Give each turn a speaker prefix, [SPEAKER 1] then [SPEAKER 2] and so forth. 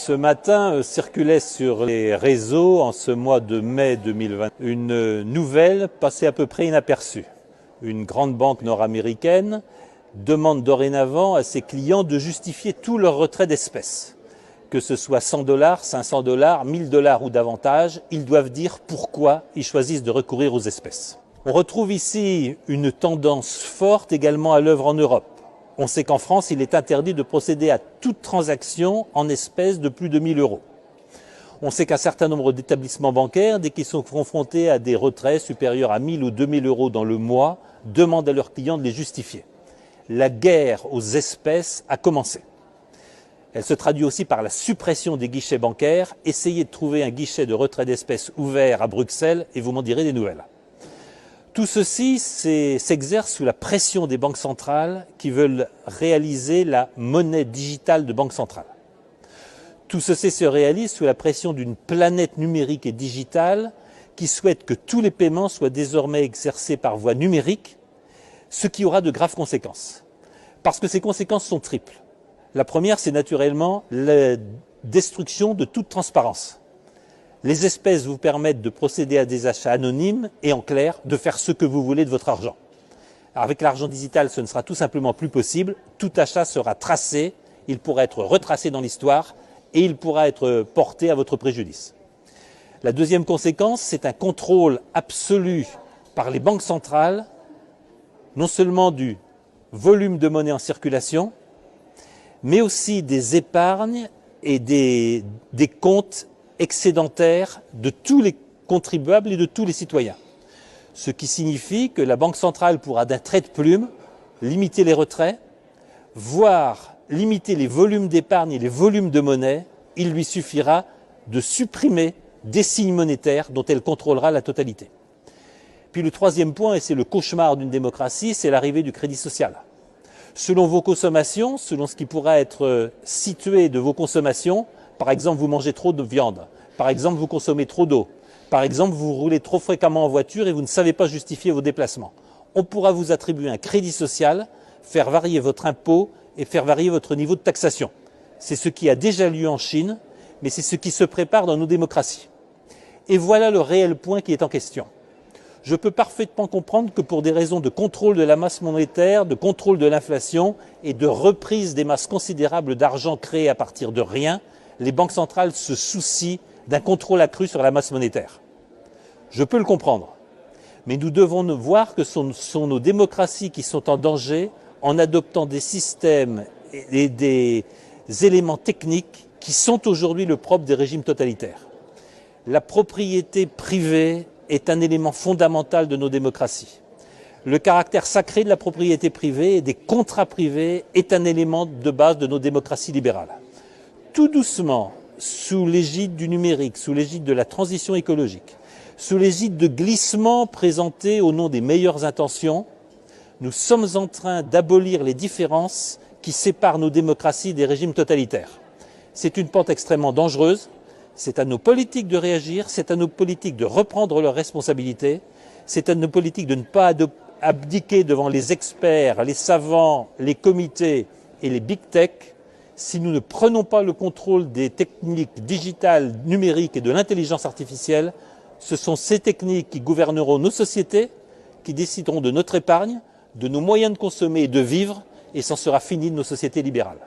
[SPEAKER 1] Ce matin circulait sur les réseaux, en ce mois de mai 2020, une nouvelle passée à peu près inaperçue. Une grande banque nord-américaine demande dorénavant à ses clients de justifier tout leur retrait d'espèces. Que ce soit 100 $, 500 $, 1000 $ ou davantage, ils doivent dire pourquoi ils choisissent de recourir aux espèces. On retrouve ici une tendance forte également à l'œuvre en Europe. On sait qu'en France, il est interdit de procéder à toute transaction en espèces de plus de 1000 €. On sait qu'un certain nombre d'établissements bancaires, dès qu'ils sont confrontés à des retraits supérieurs à 1000 ou 2000 € dans le mois, demandent à leurs clients de les justifier. La guerre aux espèces a commencé. Elle se traduit aussi par la suppression des guichets bancaires. Essayez de trouver un guichet de retrait d'espèces ouvert à Bruxelles et vous m'en direz des nouvelles. Tout ceci s'exerce sous la pression des banques centrales qui veulent réaliser la monnaie digitale de banque centrale. Tout ceci se réalise sous la pression d'une planète numérique et digitale qui souhaite que tous les paiements soient désormais exercés par voie numérique, ce qui aura de graves conséquences. Parce que ces conséquences sont triples. La première, c'est naturellement la destruction de toute transparence. Les espèces vous permettent de procéder à des achats anonymes et en clair, de faire ce que vous voulez de votre argent. Alors avec l'argent digital, ce ne sera tout simplement plus possible. Tout achat sera tracé, il pourra être retracé dans l'histoire et il pourra être porté à votre préjudice. La deuxième conséquence, c'est un contrôle absolu par les banques centrales, non seulement du volume de monnaie en circulation, mais aussi des épargnes et des comptes excédentaire de tous les contribuables et de tous les citoyens. Ce qui signifie que la Banque centrale pourra d'un trait de plume limiter les retraits, voire limiter les volumes d'épargne et les volumes de monnaie. Il lui suffira de supprimer des signes monétaires dont elle contrôlera la totalité. Puis le troisième point, et c'est le cauchemar d'une démocratie, c'est l'arrivée du crédit social. Selon vos consommations, selon ce qui pourra être situé de vos consommations, par exemple, vous mangez trop de viande. Par exemple, vous consommez trop d'eau. Par exemple, vous roulez trop fréquemment en voiture et vous ne savez pas justifier vos déplacements. On pourra vous attribuer un crédit social, faire varier votre impôt et faire varier votre niveau de taxation. C'est ce qui a déjà lieu en Chine, mais c'est ce qui se prépare dans nos démocraties. Et voilà le réel point qui est en question. Je peux parfaitement comprendre que pour des raisons de contrôle de la masse monétaire, de contrôle de l'inflation et de reprise des masses considérables d'argent créées à partir de rien, les banques centrales se soucient d'un contrôle accru sur la masse monétaire. Je peux le comprendre, mais nous devons voir que ce sont nos démocraties qui sont en danger en adoptant des systèmes et des éléments techniques qui sont aujourd'hui le propre des régimes totalitaires. La propriété privée est un élément fondamental de nos démocraties. Le caractère sacré de la propriété privée et des contrats privés est un élément de base de nos démocraties libérales. Tout doucement, sous l'égide du numérique, sous l'égide de la transition écologique, sous l'égide de glissements présentés au nom des meilleures intentions, nous sommes en train d'abolir les différences qui séparent nos démocraties des régimes totalitaires. C'est une pente extrêmement dangereuse, c'est à nos politiques de réagir, c'est à nos politiques de reprendre leurs responsabilités, c'est à nos politiques de ne pas abdiquer devant les experts, les savants, les comités et les big tech. Si nous ne prenons pas le contrôle des techniques digitales, numériques et de l'intelligence artificielle, ce sont ces techniques qui gouverneront nos sociétés, qui décideront de notre épargne, de nos moyens de consommer et de vivre, et c'en sera fini de nos sociétés libérales.